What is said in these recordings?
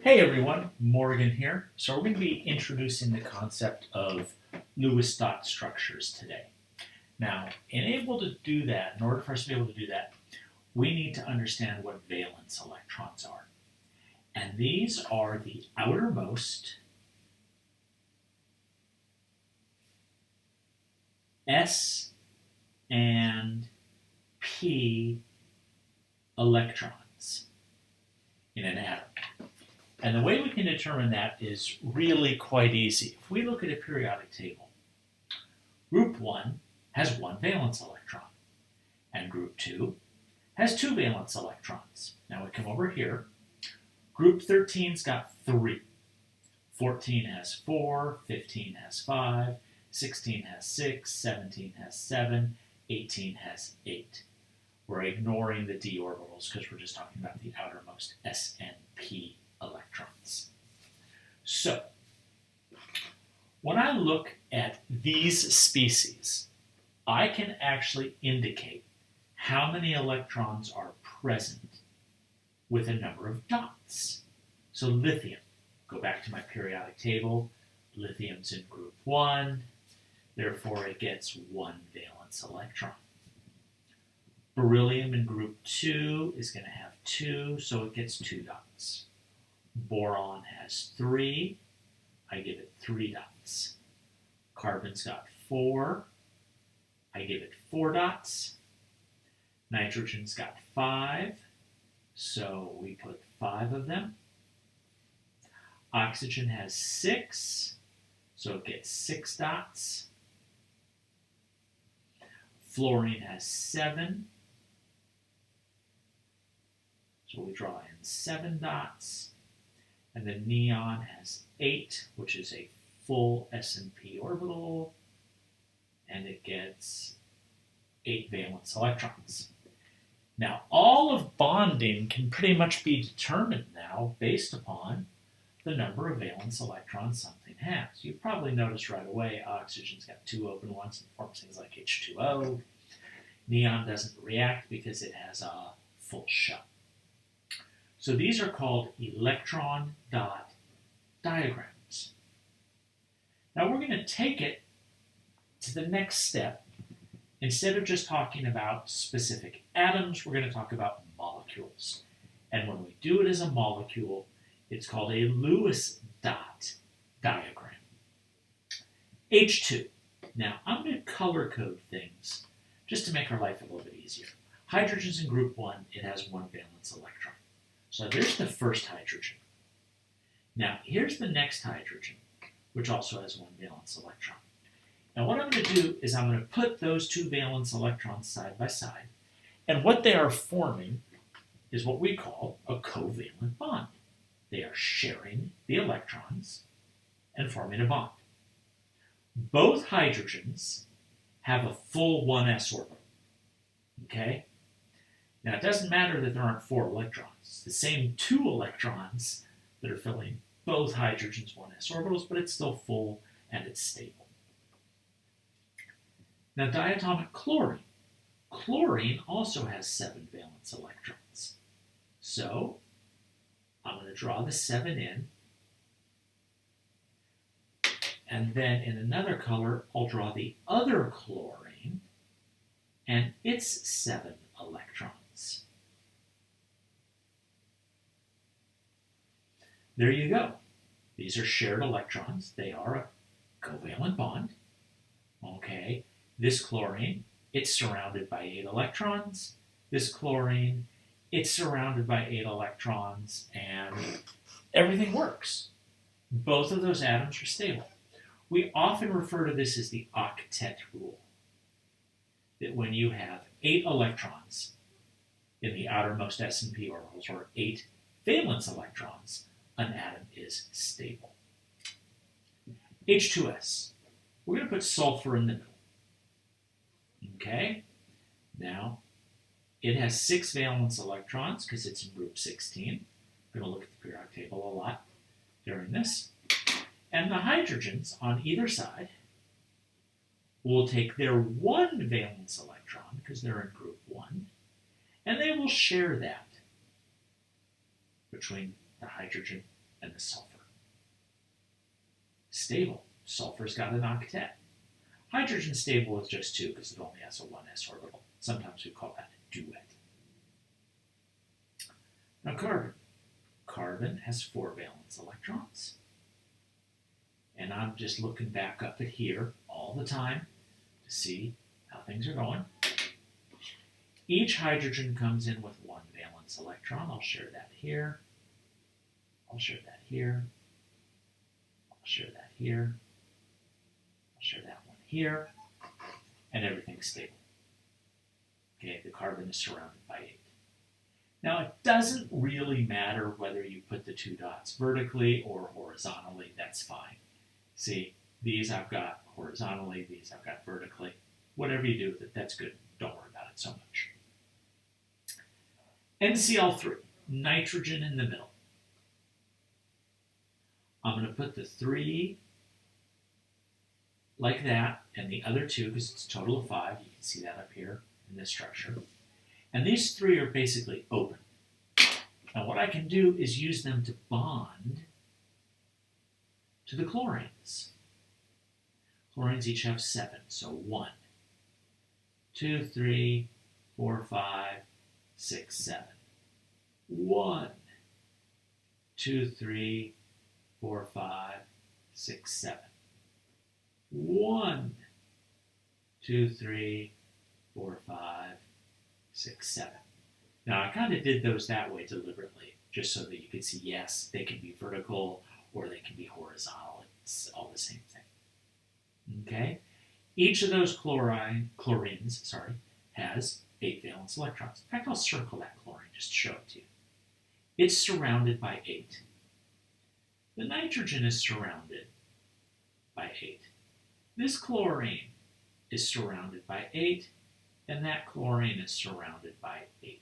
Hey everyone, Morgan here. So we're going to be introducing the concept of Lewis dot structures today. Now, in order for us to be able to do that, we need to understand what valence electrons are. And these are the outermost S and P electrons in an atom. And the way we can determine that is really quite easy. If we look at a periodic table, group 1 has one valence electron, and group 2 has two valence electrons. Now we come over here. Group 13's got 3. 14 has 4, 15 has 5, 16 has 6, 17 has 7, 18 has 8. We're ignoring the d orbitals because we're just talking about the outermost s and p electrons. So, when I look at these species, I can actually indicate how many electrons are present with a number of dots. So lithium, go back to my periodic table, lithium's in group 1, therefore it gets one valence electron. Beryllium in group 2 is going to have 2, so it gets 2 dots. Boron has 3, I give it 3 dots. Carbon's got 4, I give it 4 dots. Nitrogen's got 5, so we put 5 of them. Oxygen has 6, so it gets 6 dots. Fluorine has 7, so we draw in 7 dots. And then neon has 8, which is a full s and p orbital, and it gets 8 valence electrons. Now, all of bonding can pretty much be determined now based upon the number of valence electrons something has. You probably noticed right away oxygen's got 2 open ones and forms things like H2O. Neon doesn't react because it has a full shell. So these are called electron dot diagrams. Now we're going to take it to the next step. Instead of just talking about specific atoms, we're going to talk about molecules. And when we do it as a molecule, it's called a Lewis dot diagram. H2. Now I'm going to color code things just to make our life a little bit easier. Hydrogen's in group 1, it has one valence electron. So there's the first hydrogen. Now here's the next hydrogen, which also has one valence electron. Now what I'm going to do is I'm going to put those two valence electrons side by side, and what they are forming is what we call a covalent bond. They are sharing the electrons and forming a bond. Both hydrogens have a full 1s orbital. Okay? Now, it doesn't matter that there aren't 4 electrons. It's the same 2 electrons that are filling both hydrogens' 1s orbitals, but it's still full and it's stable. Now, diatomic chlorine. Chlorine also has 7 valence electrons. So, I'm going to draw the 7 in. And then in another color, I'll draw the other chlorine and its 7 electrons. There you go. These are shared electrons. They are a covalent bond. Okay. This chlorine, it's surrounded by 8 electrons. This chlorine, it's surrounded by 8 electrons, and everything works. Both of those atoms are stable. We often refer to this as the octet rule. That when you have 8 electrons in the outermost s and p orbitals, or 8 valence electrons, an atom is stable. H2S. We're going to put sulfur in the middle. Okay? Now, it has 6 valence electrons because it's in group 16. We're going to look at the periodic table a lot during this. And the hydrogens on either side will take their 1 valence electron, because they're in group 1, and they will share that between the hydrogen and the sulfur. Stable, sulfur's got an octet. Hydrogen stable is just 2 because it only has a 1s orbital. Sometimes we call that a duet. Now carbon. Carbon has 4 valence electrons. And I'm just looking back up at here all the time to see how things are going. Each hydrogen comes in with 1 valence electron. I'll share that here. I'll share that here. I'll share that here. I'll share that one here. And everything's stable. Okay, the carbon is surrounded by 8. Now, it doesn't really matter whether you put the 2 dots vertically or horizontally. That's fine. See, these I've got horizontally, these I've got vertically. Whatever you do with it, that's good. Don't worry about it so much. NCl3, nitrogen in the middle. I'm going to put the 3 like that, and the other 2, because it's a total of 5. You can see that up here in this structure. And these 3 are basically open. Now what I can do is use them to bond to the chlorines. Chlorines each have 7, so 1, 2, 3, 4, 5, 6, 7. 1, 2, 3, 4, 5, 6, 7. 1, 2, 3, 4, 5, 6, 7. Now I kind of did those that way deliberately, just so that you could see, yes, they can be vertical or they can be horizontal. It's all the same thing. Okay? Each of those chlorines has 8 valence electrons. In fact, I'll circle that chlorine just to show it to you. It's surrounded by 8. The nitrogen is surrounded by 8. This chlorine is surrounded by 8, and that chlorine is surrounded by 8.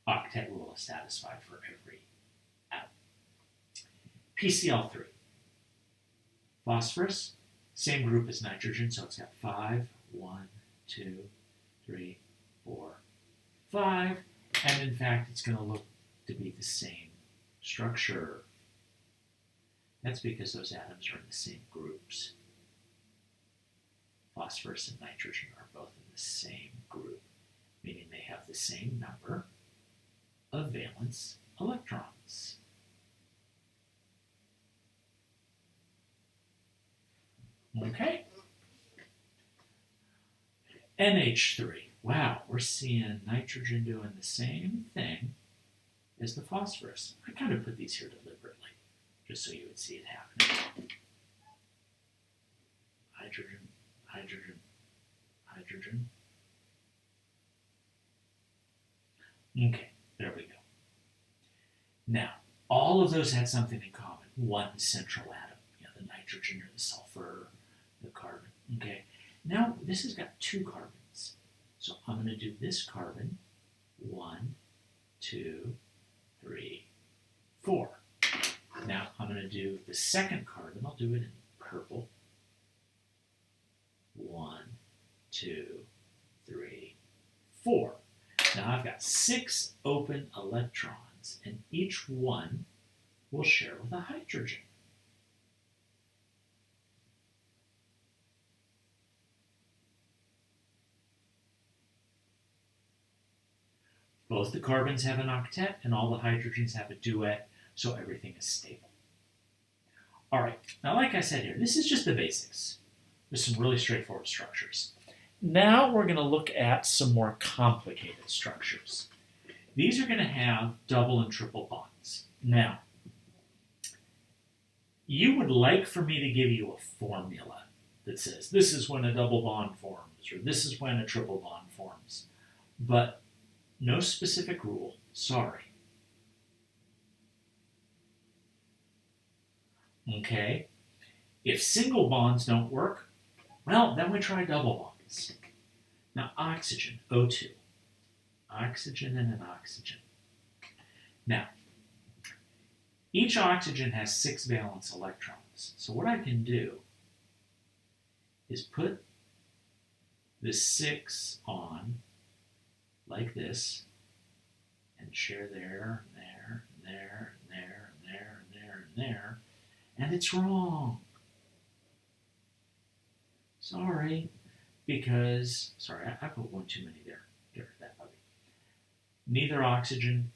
Octet rule is satisfied for every atom. PCl3. Phosphorus, same group as nitrogen, so it's got 5, 1, 2, 3, 4, 5, and in fact it's going to look to be the same structure. That's because those atoms are in the same groups. Phosphorus and nitrogen are both in the same group, meaning they have the same number of valence electrons. Okay. NH3. Wow, we're seeing nitrogen doing the same thing as the phosphorus. I kind of put these here deliberately, just so you would see it happening. Hydrogen, hydrogen, hydrogen. Okay, there we go. Now, all of those had something in common. One central atom, the nitrogen or the sulfur, the carbon. Okay, now this has got 2 carbons. So I'm going to do this carbon, 1, 2, 3, 4. Now I'm going to do the second carbon. I'll do it in purple. 1, 2, 3, 4. Now I've got 6 open electrons, and each one will share with a hydrogen. Both the carbons have an octet, and all the hydrogens have a duet, so everything is stable. All right, now like I said here, this is just the basics. There's some really straightforward structures. Now we're going to look at some more complicated structures. These are going to have double and triple bonds. Now, you would like for me to give you a formula that says this is when a double bond forms, or this is when a triple bond forms. But no specific rule. Sorry. Okay? If single bonds don't work, well, then we try double bonds. Now, oxygen, O2. Oxygen and an oxygen. Now, each oxygen has 6 valence electrons. So what I can do is put the 6 on like this, and share there, and there, and there, and there, and there, and there, and it's wrong. Sorry, because, sorry, I put one too many there. Get rid of that puppy. Neither oxygen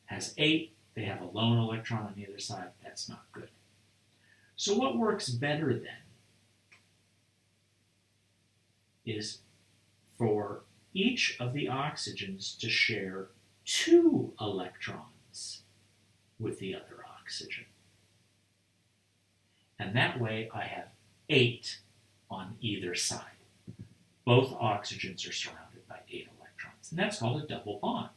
has 8. They have a lone electron on either side. That's not good. So what works better then is for each of the oxygens to share 2 electrons with the other oxygen. And that way I have 8 on either side. Both oxygens are surrounded by 8 electrons. And that's called a double bond,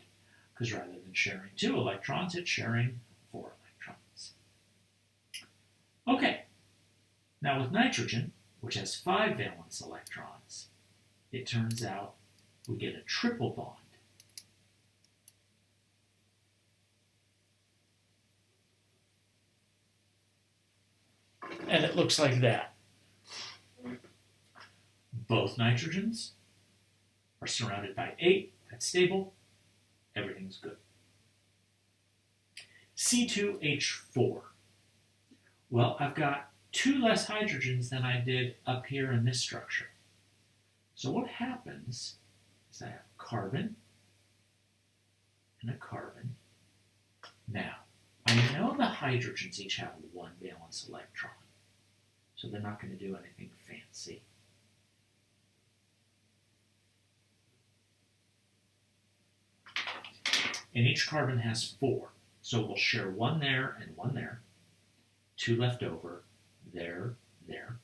because rather than sharing 2 electrons, it's sharing 4 electrons. Okay, now with nitrogen, which has 5 valence electrons, it turns out we get a triple bond. And it looks like that. Both nitrogens are surrounded by 8. That's stable. Everything's good. C2H4. Well, I've got 2 less hydrogens than I did up here in this structure. So what happens is I have carbon and a carbon. Now, I know the hydrogens each have 1 valence electron, so they're not going to do anything fancy. And each carbon has 4, so we'll share 1 there and 1 there. 2 left over, there, there.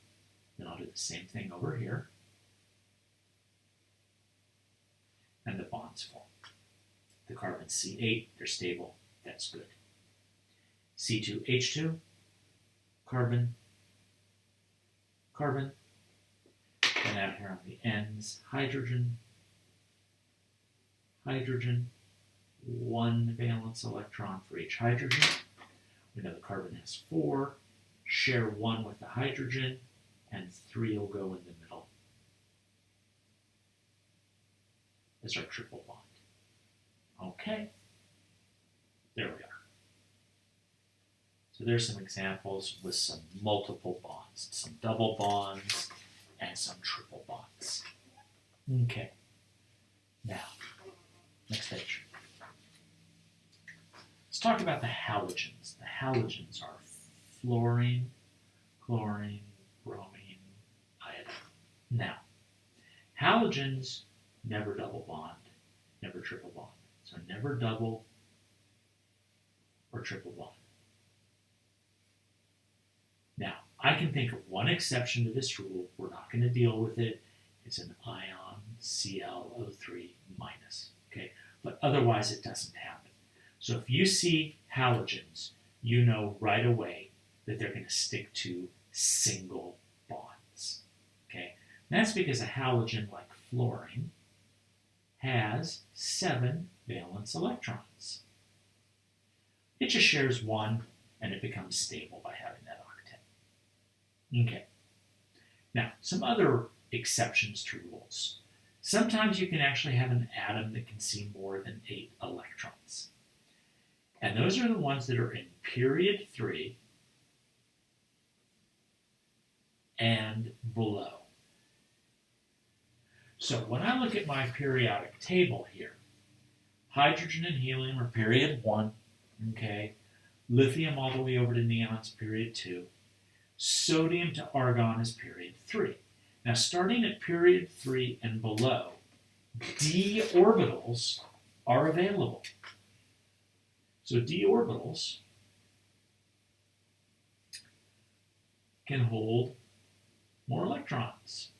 Then I'll do the same thing over here. And the bonds form. The carbon C8, they're stable, that's good. C2H2, carbon, carbon. And out here on the ends, hydrogen, hydrogen. 1 valence electron for each hydrogen. We know the carbon has 4, share 1 with the hydrogen, and 3 will go in the middle as our triple bond. Okay, there we are. So there's some examples with some multiple bonds, some double bonds, and some triple bonds. Okay, now, next page. Let's talk about the halogens. The halogens are fluorine, chlorine, bromine, iodine. Now, halogens never double bond, never triple bond. So never double or triple bond. Now, I can think of one exception to this rule. We're not going to deal with it. It's an ion ClO3 minus. Okay? But otherwise, it doesn't happen. So if you see halogens, you know right away that they're going to stick to single bonds. Okay? And that's because a halogen like fluorine has 7 valence electrons. It just shares 1, and it becomes stable by having that octet. Okay. Now, some other exceptions to rules. Sometimes you can actually have an atom that can see more than 8 electrons. And those are the ones that are in period 3 and below. So when I look at my periodic table here, hydrogen and helium are period 1, okay? Lithium all the way over to neon is period 2. Sodium to argon is period 3. Now starting at period 3 and below, d orbitals are available. So d orbitals can hold more electrons.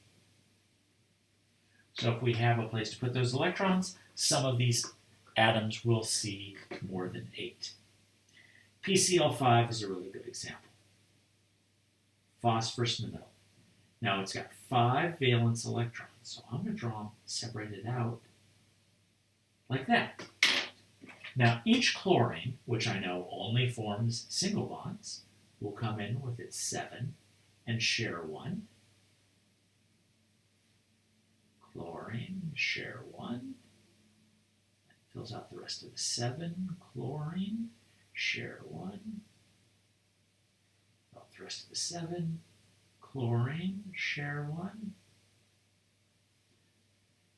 So if we have a place to put those electrons, some of these atoms will see more than 8. PCl5 is a really good example. Phosphorus in the middle. Now it's got 5 valence electrons, so I'm going to draw them separated out like that. Now each chlorine, which I know only forms single bonds, will come in with its 7 and share 1. Chlorine, share 1. That fills out the rest of the 7. Chlorine, share 1. rest of the 7. Chlorine, share 1.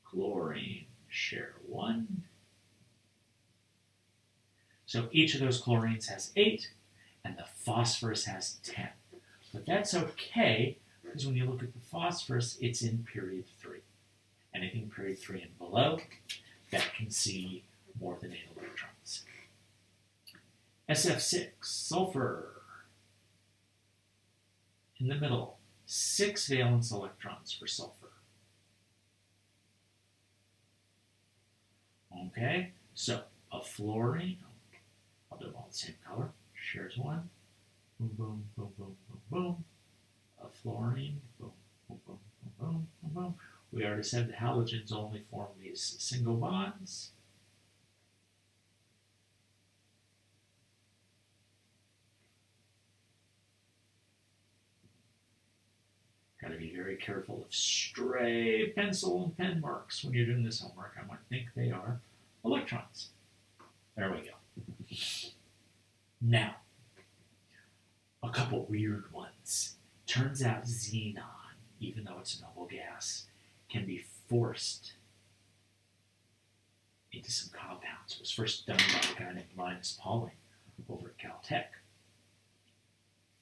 Chlorine, share 1. So each of those chlorines has 8, and the phosphorus has 10. But that's okay, because when you look at the phosphorus, it's in period 3. Anything period 3 and below, that can see more than 8 electrons. SF6, sulfur. In the middle, 6 valence electrons for sulfur. Okay, so a fluorine, I'll do them all the same color, shares 1. Boom, boom, boom, boom, boom, boom. A fluorine, boom, boom, boom, boom, boom, boom, boom. We already said the halogens only form these single bonds. Got to be very careful of stray pencil and pen marks when you're doing this homework. I might think they are electrons. There we go. Now, a couple weird ones. Turns out xenon, even though it's a noble gas, can be forced into some compounds. It was first done by a guy named Linus Pauling over at Caltech.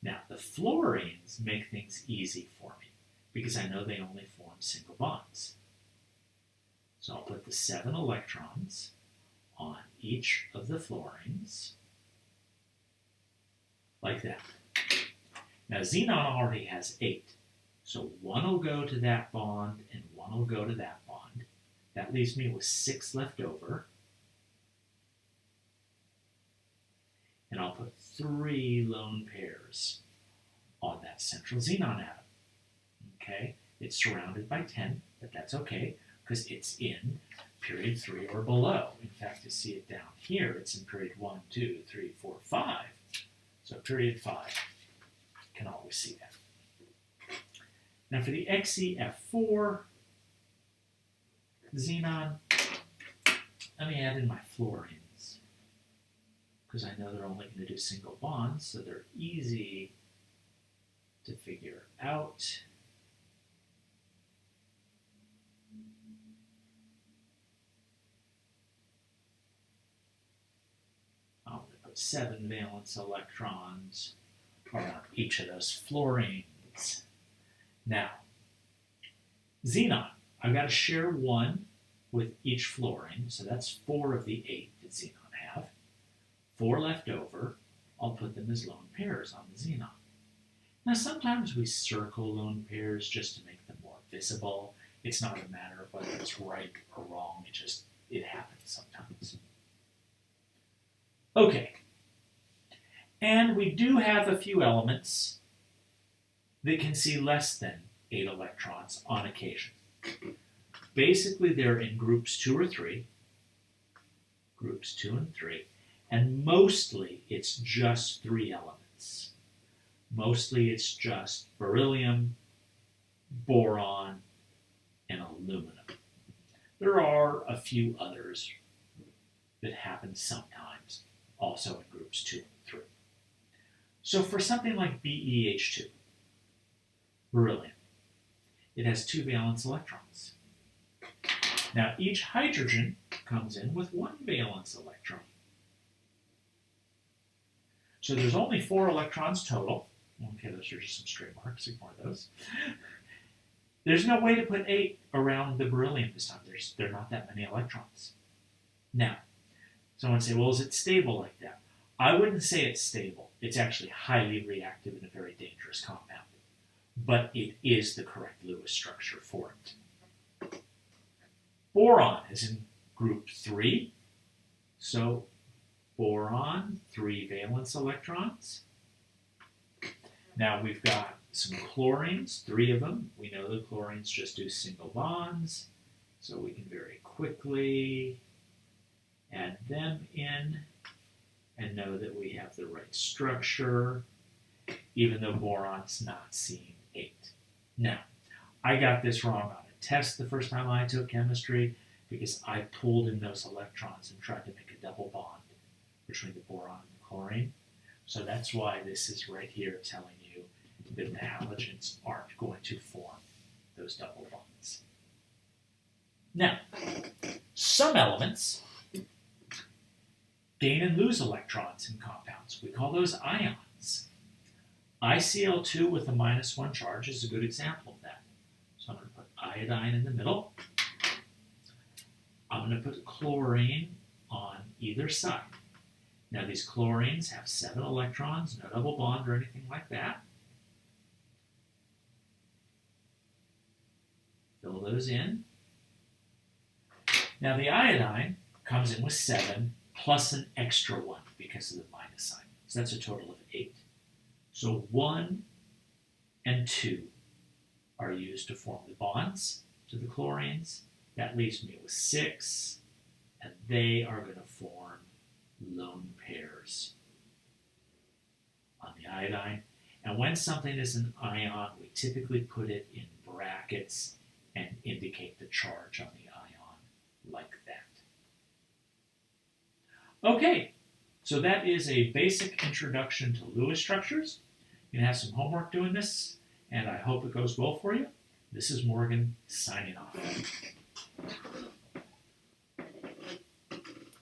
Now, the fluorines make things easy for me because I know they only form single bonds. So I'll put the 7 electrons on each of the fluorines, like that. Now, xenon already has 8, so 1 will go to that bond and 1 will go to that bond. That leaves me with 6 left over. And I'll put 3 lone pairs on that central xenon atom. Okay, it's surrounded by 10, but that's okay because it's in period 3 or below. In fact, you see it down here, it's in period 1, 2, 3, 4, 5. So period 5, can always see that. Now for the XeF4 xenon, let me add in my fluorines because I know they're only going to do single bonds, so they're easy to figure out. I'm going to put 7 valence electrons around each of those fluorines. Now, xenon, I've got to share 1 with each fluorine, so that's 4 of the 8 that xenon have. 4 left over, I'll put them as lone pairs on the xenon. Now, sometimes we circle lone pairs just to make them more visible. It's not a matter of whether it's right or wrong, it happens sometimes. Okay, and we do have a few elements that can see less than 8 electrons on occasion. Basically, they're in groups 2 or 3, groups 2 and 3, and mostly it's just 3 elements. Mostly it's just beryllium, boron, and aluminum. There are a few others that happen sometimes, also in groups 2 and 3. So for something like BeH2, beryllium, it has 2 valence electrons. Now each hydrogen comes in with 1 valence electron. So there's only 4 electrons total. Okay, those are just some stray marks, ignore those. There's no way to put 8 around the beryllium this time. There are not that many electrons. Now, someone would say, well, is it stable like that? I wouldn't say it's stable. It's actually highly reactive and a very dangerous compound. But it is the correct Lewis structure for it. Boron is in group 3. So boron, 3 valence electrons. Now we've got some chlorines, 3 of them. We know the chlorines just do single bonds, so we can very quickly add them in and know that we have the right structure, even though boron's not seeing 8. Now, I got this wrong on a test the first time I took chemistry because I pulled in those electrons and tried to make a double bond between the boron and the chlorine. So that's why this is right here telling you that the halogens aren't going to form those double bonds. Now, some elements gain and lose electrons in compounds. We call those ions. ICl2 with a -1 charge is a good example of that. So I'm going to put iodine in the middle. I'm going to put chlorine on either side. Now these chlorines have 7 electrons, no double bond or anything like that. Fill those in. Now the iodine comes in with 7 plus an extra 1 because of the minus sign. So that's a total of 8. So 1 and 2 are used to form the bonds to the chlorines. That leaves me with 6, and they are going to form lone pairs on the iodine. And when something is an ion, we typically put it in brackets and indicate the charge on the ion like that. Okay, so that is a basic introduction to Lewis structures. You can have some homework doing this, and I hope it goes well for you. This is Morgan signing off.